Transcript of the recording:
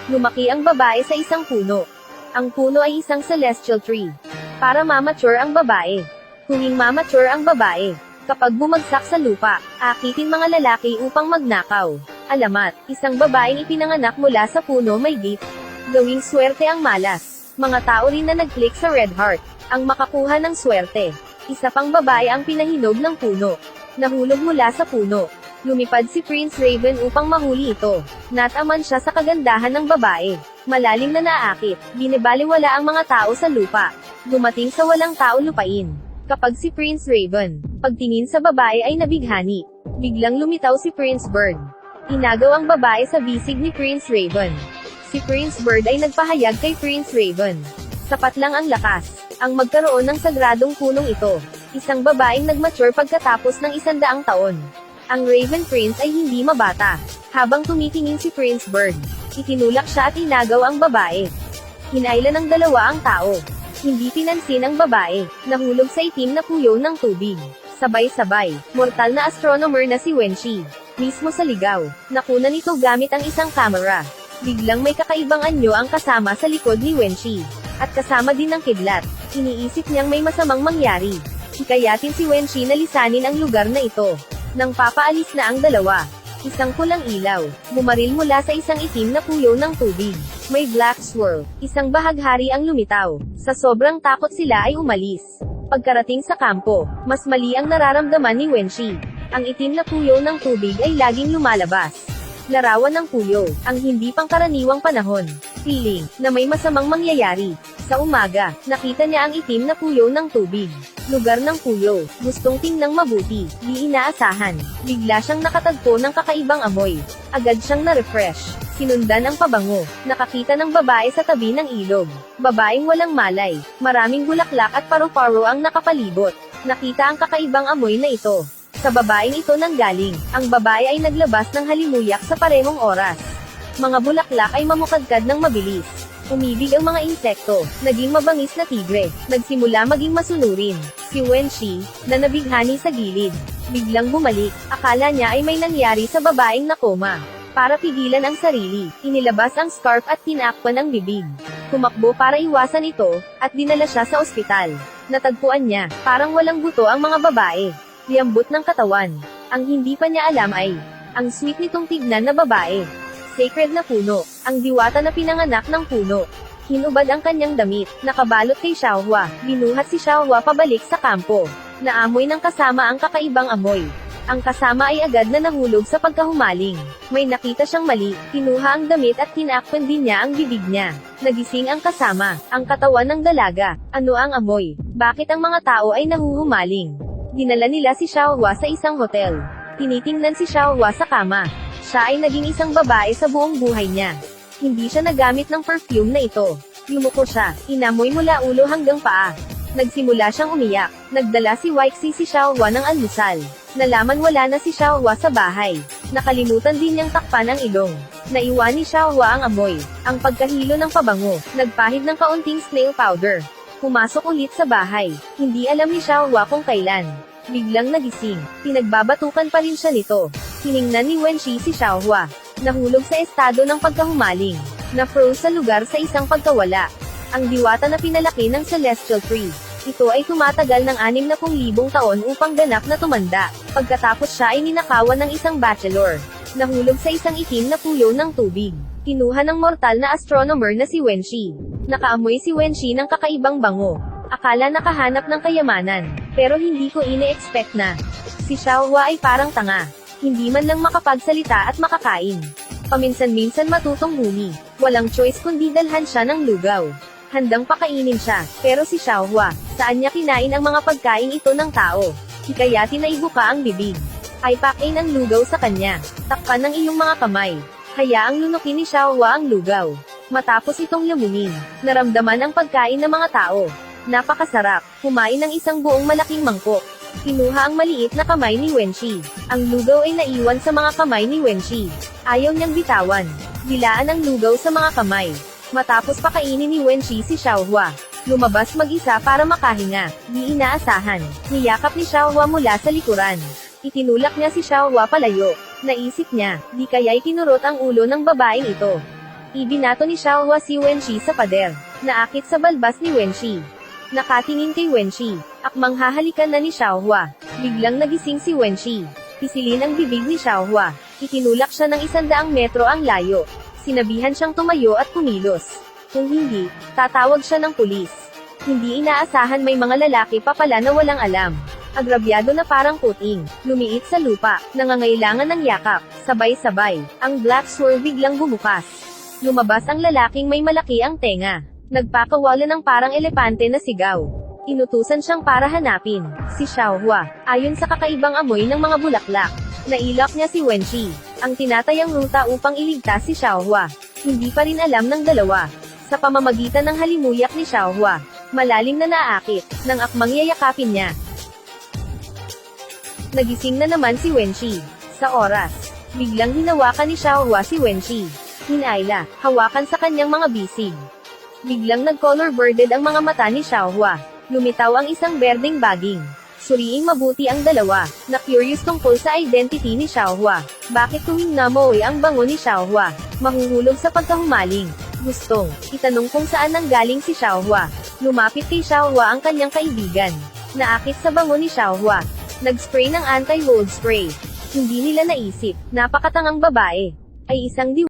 Lumaki ang babae sa isang puno. Ang puno ay isang celestial tree. Para ma-mature ang babae. Huwing ma-mature ang babae. Kapag bumagsak sa lupa, akitin mga lalaki upang magnakaw. Alamat, isang babaeng ipinanganak mula sa puno may gift. Gawing swerte ang malas. Mga tao rin na nag-click sa red heart, ang makakuha ng swerte. Isa pang babae ang pinahinog ng puno. Nahulog mula sa puno. Lumipad si Prince Raven upang mahuli ito. Nataman siya sa kagandahan ng babae. Malalim na naakit, binibaliwala ang mga tao sa lupa. Dumating sa walang tao lupain. Kapag si Prince Raven, pagtingin sa babae ay nabighani. Biglang lumitaw si Prince Bird. Inagaw ang babae sa bisig ni Prince Raven. Si Prince Bird ay nagpahayag kay Prince Raven. Sapat lang ang lakas, ang magkaroon ng sagradong punong ito. Isang babaeng nagmature pagkatapos ng 100 taon. Ang Raven Prince ay hindi mabata. Habang tumitingin si Prince Bird, itinulak siya at inagaw ang babae. Hinailan ng dalawa ang tao. Hindi pinansin ang babae, nahulog sa itim na puyo ng tubig. Sabay-sabay, mortal na astronomer na si Wenshi. Mismo sa ligaw, nakunan ito gamit ang isang camera. Biglang may kakaibang anyo ang kasama sa likod ni Wenshi. At kasama din ang kidlat. Iniisip niyang may masamang mangyari. Hikayatin si Wenshi na lisanin ang lugar na ito. Nang papaalis na ang dalawa, isang pulang ilaw, bumaril mula sa isang itim na puyo ng tubig. May black swirl, isang bahaghari ang lumitaw. Sa sobrang takot sila ay umalis. Pagkarating sa kampo, mas mali ang nararamdaman ni Wenshi. Ang itim na puyo ng tubig ay laging lumalabas. Larawan ng puyo, ang hindi pangkaraniwang panahon. Feeling, na may masamang mangyayari. Sa umaga, nakita niya ang itim na puyo ng tubig. Lugar ng puyo, gustong tingnang mabuti, di inaasahan. Bigla siyang nakatagpo ng kakaibang amoy. Agad siyang na-refresh. Sinundan ang pabango. Nakakita ng babae sa tabi ng ilog. Babaeng walang malay. Maraming bulaklak at paru-paro ang nakapalibot. Nakita ang kakaibang amoy na ito. Sa babaeng ito nanggaling, ang babae ay naglabas ng halimuyak sa parehong oras. Mga bulaklak ay mamukadkad ng mabilis. Umibig ang mga insekto, naging mabangis na tigre, nagsimula maging masunurin. Si Wenshi, na nabighani sa gilid, biglang bumalik, akala niya ay may nangyari sa babaeng nakoma. Para pigilan ang sarili, inilabas ang scarf at tinakpan ang bibig. Tumakbo para iwasan ito, at dinala siya sa ospital. Natagpuan niya, parang walang buto ang mga babae. Liyambot ng katawan. Ang hindi pa niya alam ay, ang sweet nitong tignan na babae. Sacred na puno, ang diwata na pinanganak ng puno. Hinubad ang kanyang damit, nakabalot kay Xiaohua, binuhat si Xiaohua pabalik sa kampo. Naamoy ng kasama ang kakaibang amoy. Ang kasama ay agad na nahulog sa pagkahumaling. May nakita siyang mali, kinuha ang damit at tinakpan din niya ang bibig niya. Nagising ang kasama, ang katawan ng dalaga. Ano ang amoy? Bakit ang mga tao ay nahuhumaling? Dinala nila si Xiaohua sa isang hotel. Tinitingnan si Xiaohua sa kama. Siya ay naging isang babae sa buong buhay niya. Hindi siya nagamit ng perfume na ito. Yumuko siya, inamoy mula ulo hanggang paa. Nagsimula siyang umiyak. Nagdala si Weixi si Xiaohua ng almusal. Nalaman wala na si Xiaohua sa bahay. Nakalimutan din niyang takpan ang ilong. Naiwan ni Xiaohua ang amoy, ang pagkahilo ng pabango. Nagpahid ng kaunting snail powder. Pumasok ulit sa bahay. Hindi alam ni Xiaohua kung kailan. Biglang nagising. Pinagbabatukan pa rin siya nito. Tiningnan ni Wenshi si Xiaohua. Nahulog sa estado ng pagkahumaling. Na-froze sa lugar sa isang pagkawala. Ang diwata na pinalaki ng celestial tree. Ito ay tumatagal ng 60,000 taon upang ganap na tumanda. Pagkatapos siya ay ninakawan ng isang bachelor. Nahulog sa isang itim na puyo ng tubig. Kinuha ng mortal na astronomer na si Wenshi. Nakaamoy si Wenshi ng kakaibang bango. Akala nakahanap ng kayamanan. Pero hindi ko ine-expect na. Si Xiaohua ay parang tanga. Hindi man lang makapagsalita at makakain. Paminsan-minsan matutong humi. Walang choice kundi dalhan siya ng lugaw. Handang pakainin siya. Pero si Xiaohua, saan niya kinain ang mga pagkain ito ng tao? Hikayatin na ibuka ang bibig. Ay pakain ang lugaw sa kanya. Takpan ng iyong mga kamay. Hayaang lunukin ni Xiaohua ang lugaw. Matapos itong lamunin, naramdaman ang pagkain ng mga tao. Napakasarap. Kumain ng isang buong malaking mangkok. Kinuha ang maliit na kamay ni Wenshi. Ang lugaw ay naiwan sa mga kamay ni Wenshi. Ayaw niyang bitawan. Dilaan ang lugaw sa mga kamay. Matapos pakainin ni Wenshi si Xiaohua, lumabas mag-isa para makahinga. Di inaasahan. Niyakap ni Xiaohua mula sa likuran. Itinulak niya si Xiaohua palayo. Naisip niya, di kaya'y kinurot ang ulo ng babaeng ito. Ibinato ni Xiaohua si Wenshi sa pader. Naakit sa balbas ni Wenshi. Nakatingin kay Wenshi. Akmang hahalikan na ni Xiaohua. Biglang nagising si Wenshi. Pisilin ang bibig ni Xiaohua. Itinulak siya ng 100 metro ang layo. Sinabihan siyang tumayo at kumilos. Kung hindi, tatawag siya ng pulis. Hindi inaasahan may mga lalaki pa pala na walang alam. Agrabyado na parang puting, lumiit sa lupa, nangangailangan ng yakap, sabay-sabay. Ang black sword biglang bumukas. Lumabas ang lalaking may malaki ang tenga. Nagpakawala ng parang elepante na sigaw. Inutusan siyang para hanapin si Xiaohua. Ayon sa kakaibang amoy ng mga bulaklak, nailak niya si Wenshi, ang tinatayang ruta upang iligtas si Xiaohua. Hindi pa rin alam ng dalawa. Sa pamamagitan ng halimuyak ni Xiaohua, malalim na naakit, ng akmang yayakapin niya. Nagising na naman si Wenshi. Sa oras, biglang hinawakan ni Xiaohua si Wenshi. Hinayla, hawakan sa kanyang mga bisig. Biglang nag-color-birded ang mga mata ni Xiaohua. Lumitaw ang isang berdeng baging. Suriing mabuti ang dalawa, na curious tungkol sa identity ni Xiaohua. Bakit tuwing namoy ang bango ni Xiaohua, mahuhulog sa pagkahumaling? Gustong itanong kung saan nanggaling si Xiaohua. Lumapit kay Xiaohua ang kanyang kaibigan. Naakit sa bango ni Xiaohua. Nag-spray ng anti-mold spray. Hindi nila naisip, napakatangang babae ay isang